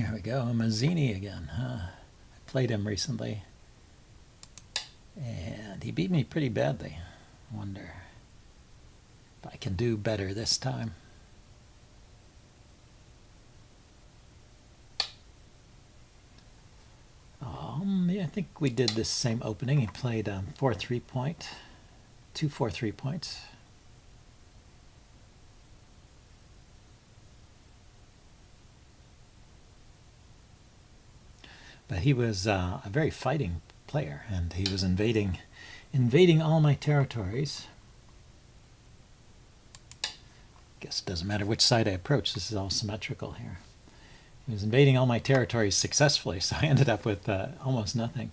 Here we go, Mazzini again. I played him recently, and he beat me pretty badly. I wonder if I can do better this time. Yeah, I think we did this same opening. He played 4 3-point, 2 4 3-points. But he was a very fighting player, and he was invading all my territories. Guess it doesn't matter which side I approach. This is all symmetrical here. He was invading all my territories successfully, so I ended up with almost nothing.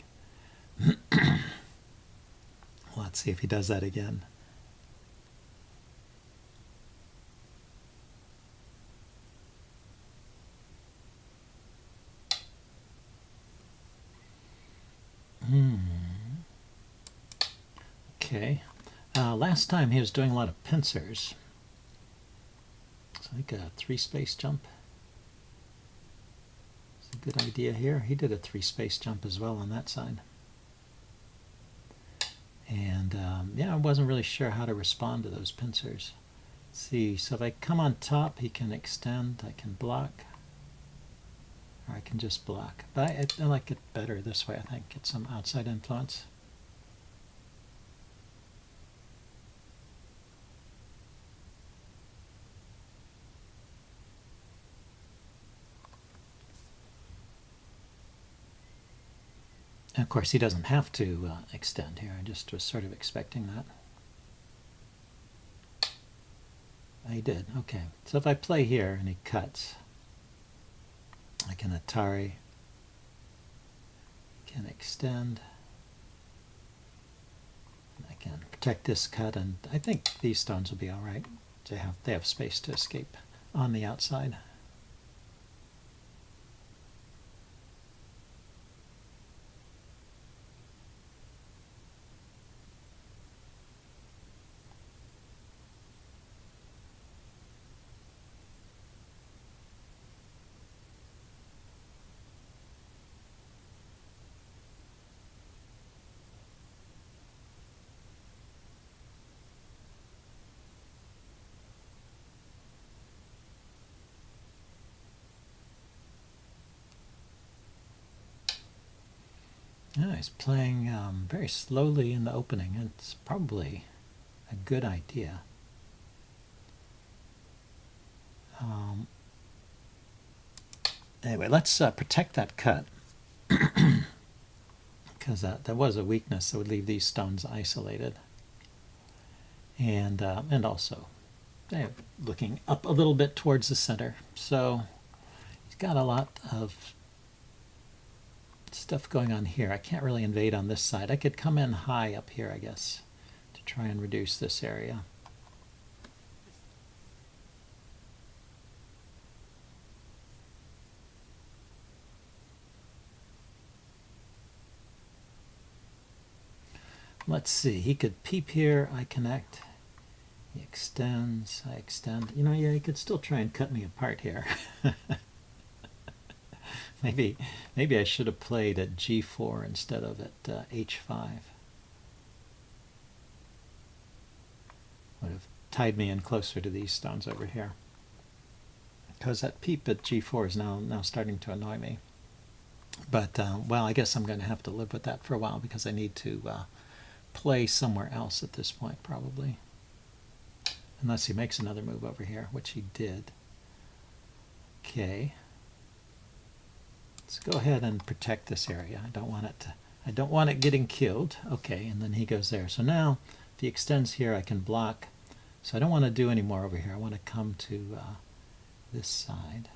Let's see if he does that again. Okay. Last time he was doing a lot of pincers. So I think a 3-space jump. It's a good idea here. He did a 3-space jump as well on that side. And yeah, I wasn't really sure how to respond to those pincers. Let's see, so if I come on top, he can extend, I can block, or I can just block. But I like it better this way, I think. Get some outside influence. And of course, he doesn't have to extend here. I just was sort of expecting that. He did. Okay. So if I play here and he cuts, I can Atari, can extend, and I can protect this cut, and I think these stones will be all right. They have space to escape on the outside. Yeah, he's playing very slowly in the opening. It's probably a good idea. Anyway, let's protect that cut, because that was a weakness that would leave these stones isolated. And also looking up a little bit towards the center. So he's got a lot of stuff going on here. I can't really invade on this side. I could come in high up here, I guess, to try and reduce this area. Let's see, he could peep here, I connect, he extends, I extend. You know, yeah, he could still try and cut me apart here. Maybe I should have played at G4 instead of at H5. Would have tied me in closer to these stones over here. Because that peep at G4 is now starting to annoy me. But, well, I guess I'm going to have to live with that for a while because I need to play somewhere else at this point, probably. Unless he makes another move over here, which he did. Okay. Let's go ahead and protect this area. I don't want it getting killed. Okay, and then he goes there. So now, if he extends here, I can block. So I don't want to do any more over here. I want to come to this side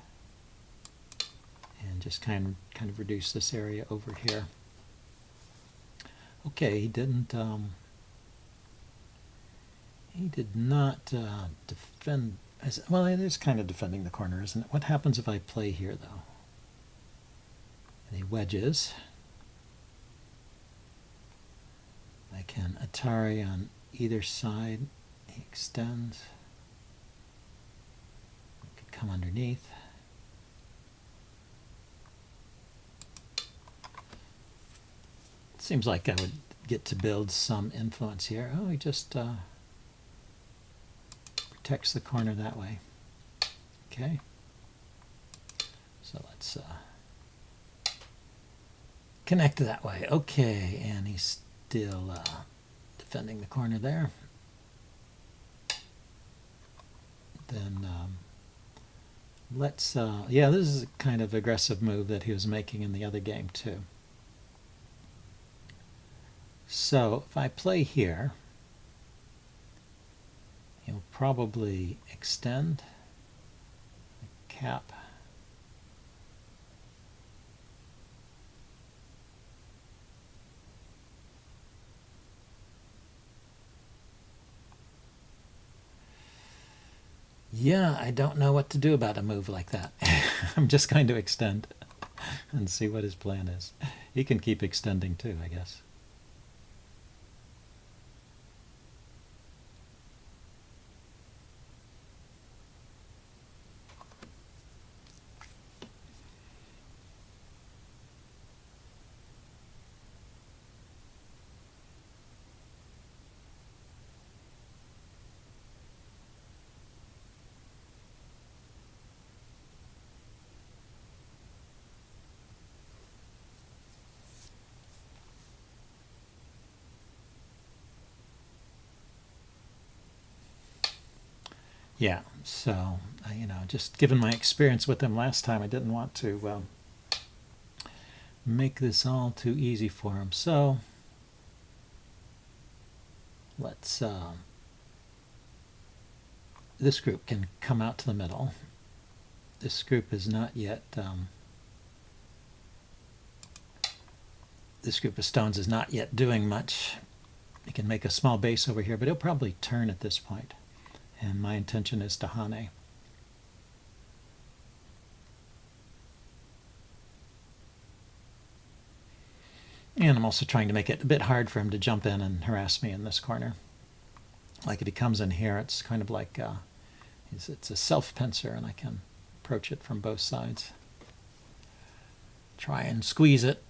and just kind of reduce this area over here. Okay, he did not defend. Well, it is kind of defending the corner, isn't it? What happens if I play here, though? And he wedges. I can Atari on either side. He extends. I could come underneath. seems like I would get to build some influence here. Oh, he just protects the corner that way. Okay. So let's connect that way. Okay, and he's still defending the corner there. Then let's, yeah, this is a kind of aggressive move that he was making in the other game too. So if I play here, he'll probably extend, cap. Yeah, I don't know what to do about a move like that. I'm just going to extend and see what his plan is. He can keep extending too, I guess. Yeah, so, you know, just given my experience with him last time, I didn't want to make this all too easy for him. So let's, this group can come out to the middle. This group is not yet, this group of stones is not yet doing much. He can make a small base over here, but he'll probably turn at this point. And my intention is to Hane. And I'm also trying to make it a bit hard for him to jump in and harass me in this corner. Like if he comes in here, it's kind of like it's a self-pincer, and I can approach it from both sides. Try and squeeze it.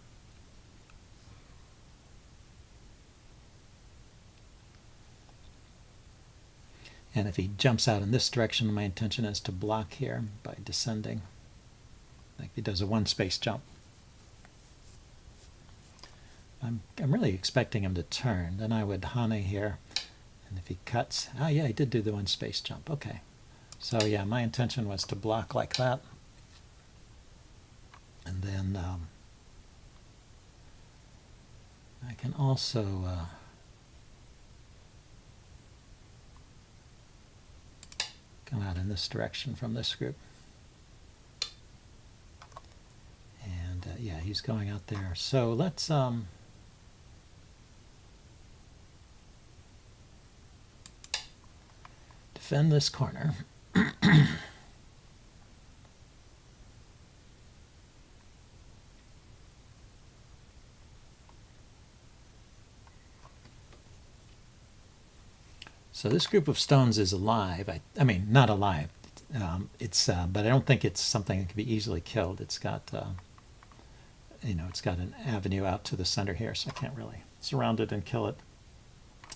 And if he jumps out in this direction, my intention is to block here by descending. Like he does a one-space jump. I'm really expecting him to turn. Then I would Hane here. And if he cuts, ah yeah, he did do the one-space jump. Okay. So yeah, my intention was to block like that. And then I can also come out in this direction from this group. And yeah, he's going out there. So let's defend this corner. So this group of stones is alive. I mean, not alive. But I don't think it's something that can be easily killed. It's got, you know, it's got an avenue out to the center here, so I can't really surround it and kill it.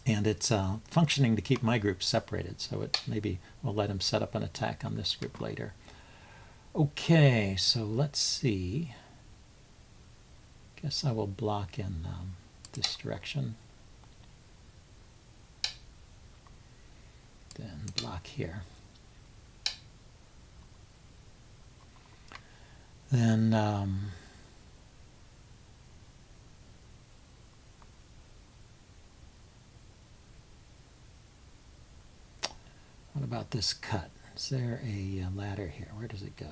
And it's functioning to keep my group separated, so it maybe will let him set up an attack on this group later. Okay, so let's see. Guess I will block in this direction. Then block here. Then what about this cut? Is there a ladder here? Where does it go?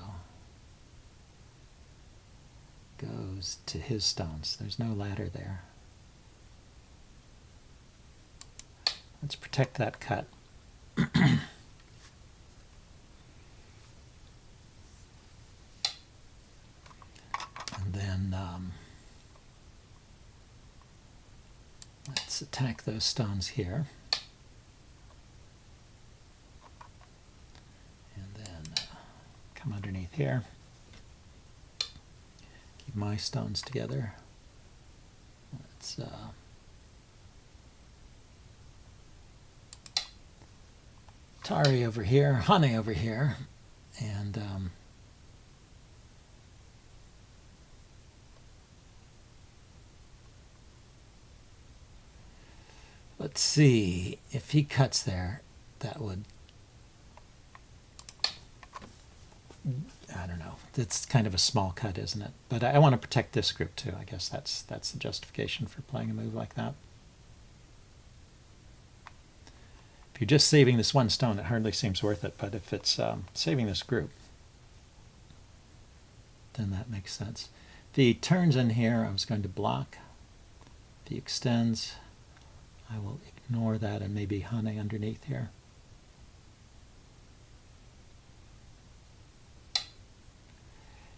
Goes to his stones. There's no ladder there. Let's protect that cut. And then let's attack those stones here. And then come underneath here. Keep my stones together. It's Tari over here, Hane over here, and let's see, if he cuts there, that would, I don't know, it's kind of a small cut, isn't it? But I want to protect this group too. I guess that's the justification for playing a move like that. If you're just saving this one stone, it hardly seems worth it, but if it's saving this group, then that makes sense. If he turns in here, I was going to block. If he extends, I will ignore that and maybe Hane underneath here.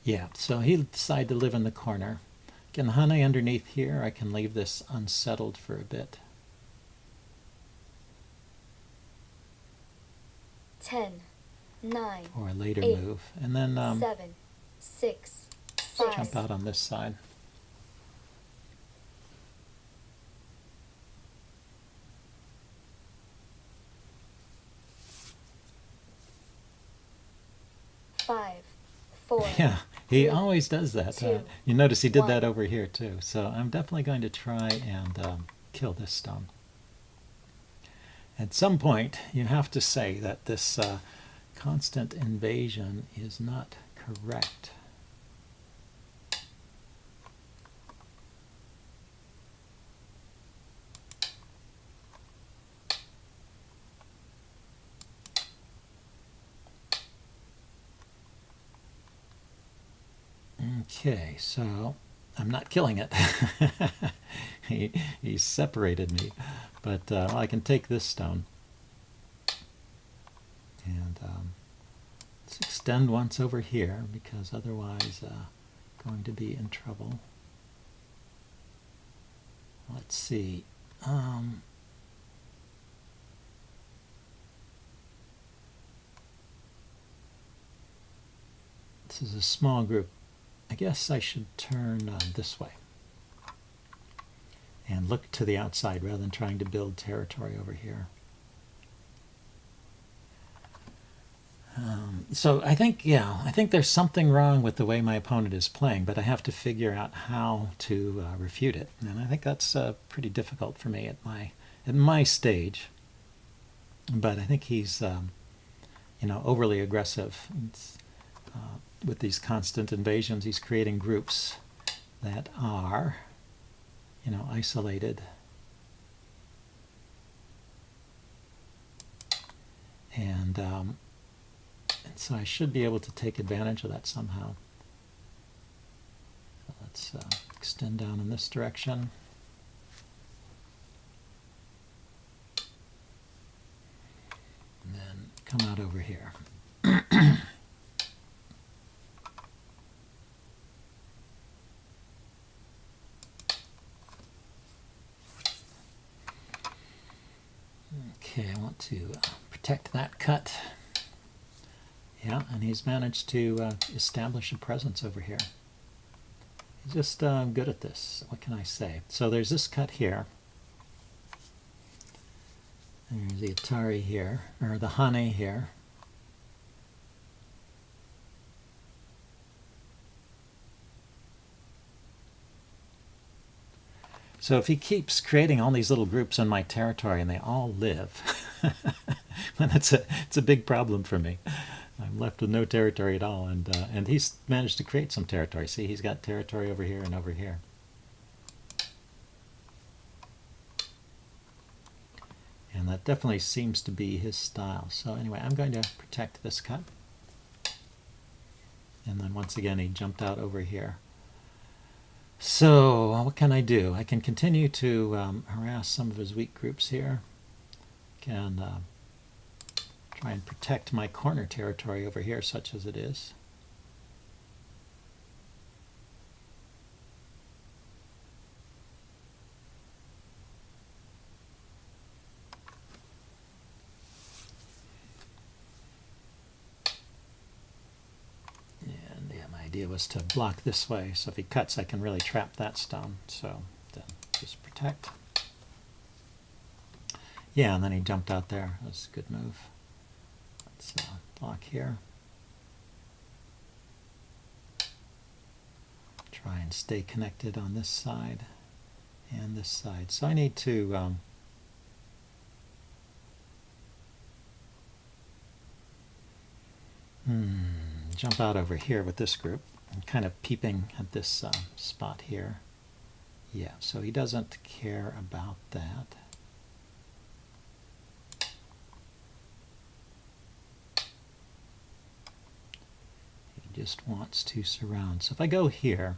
Yeah, so he'll decide to live in the corner. Again, Hane underneath here, I can leave this unsettled for a bit. 10, 9, or a later 8, move. And then 7, 6, 5. jump out on this side. Five, 4. Yeah, he 3, always does that. 2, You notice he did 1. that over here too. So I'm definitely going to try and kill this stone. At some point, you have to say that this constant invasion is not correct. Okay, so I'm not killing it. He separated me, but well, I can take this stone and let's extend once over here because otherwise going to be in trouble. Let's see. This is a small group. I guess I should turn this way and look to the outside rather than trying to build territory over here. So I think, yeah, I think there's something wrong with the way my opponent is playing, but I have to figure out how to refute it. And I think that's pretty difficult for me at my stage. But I think he's, you know, overly aggressive. With these constant invasions, he's creating groups that are, you know, isolated. And so I should be able to take advantage of that somehow. So let's extend down in this direction. And then come out over here. Okay, I want to protect that cut. Yeah, and he's managed to establish a presence over here. He's just good at this. What can I say? So there's this cut here. And there's the Atari here, or the Hane here. So if he keeps creating all these little groups in my territory and they all live, then it's a big problem for me. I'm left with no territory at all, and he's managed to create some territory. See, he's got territory over here and over here. And that definitely seems to be his style. So anyway, I'm going to protect this cut. And then once again, he jumped out over here. So what can I do? I can continue to harass some of his weak groups here. Can try and protect my corner territory over here, such as it is. And yeah, my idea was to block this way, so if he cuts, I can really trap that stone. So then just protect. Yeah, and then he jumped out there. That's a good move. Let's block here. Try and stay connected on this side and this side. So I need to jump out over here with this group. I'm kind of peeping at this spot here. Yeah, so he doesn't care about that. He just wants to surround. So if I go here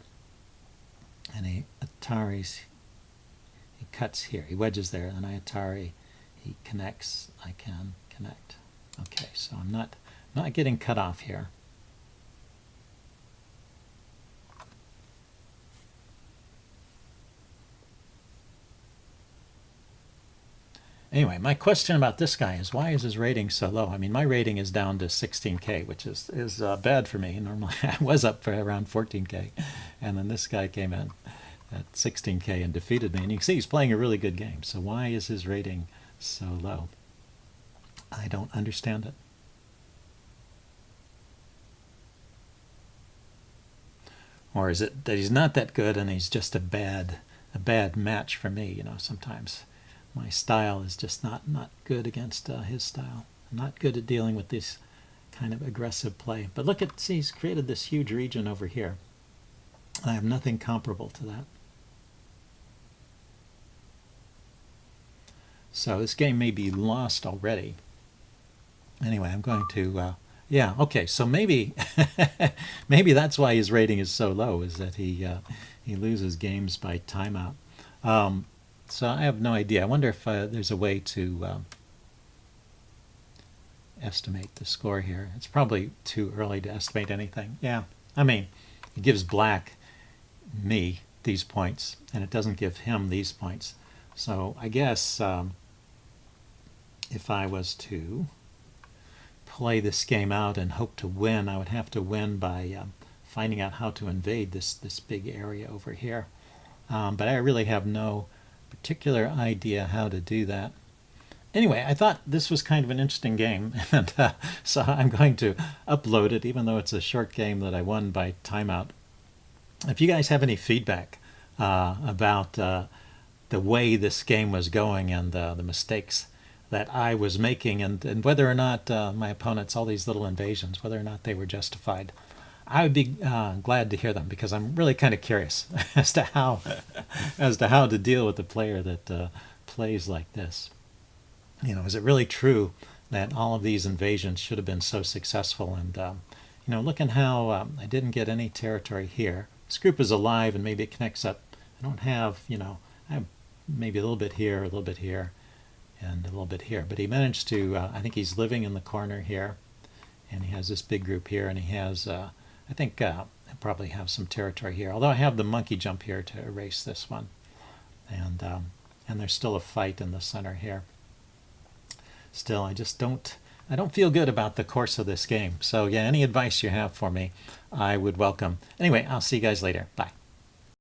and he Atari's, he cuts here, he wedges there, and I Atari, he connects, I can connect. Okay, so I'm not getting cut off here. Anyway, my question about this guy is, why is his rating so low? I mean, my rating is down to 16K, which is bad for me. Normally I was up for around 14K, and then this guy came in at 16K and defeated me. And you can see he's playing a really good game. So why is his rating so low? I don't understand it. Or is it that he's not that good and he's just a bad match for me? You know, sometimes my style is just not good against his style. I'm not good at dealing with this kind of aggressive play. But look at, see, he's created this huge region over here. I have nothing comparable to that. So this game may be lost already. Anyway, I'm going to, yeah, okay, so maybe maybe that's why his rating is so low, is that he loses games by timeout. So I have no idea. I wonder if there's a way to estimate the score here. It's probably too early to estimate anything. Yeah, I mean, it gives black, me, these points, and it doesn't give him these points. So I guess if I was to play this game out and hope to win, I would have to win by finding out how to invade this big area over here. But I really have no particular idea how to do that. Anyway, I thought this was kind of an interesting game, and so I'm going to upload it, even though it's a short game that I won by timeout. If you guys have any feedback about the way this game was going and the mistakes that I was making, and whether or not my opponents, all these little invasions, whether or not they were justified, I would be glad to hear them, because I'm really kind of curious as to how to deal with a player that plays like this. You know, is it really true that all of these invasions should have been so successful? And you know, look at how I didn't get any territory here. This group is alive, and maybe it connects up. I don't have, you know, I have maybe a little bit here, a little bit here, and a little bit here. But he managed to, I think he's living in the corner here, and he has this big group here, and he has, I think I probably have some territory here, although I have the monkey jump here to erase this one. And there's still a fight in the center here. Still, I don't feel good about the course of this game. So yeah, any advice you have for me, I would welcome. Anyway, I'll see you guys later. Bye.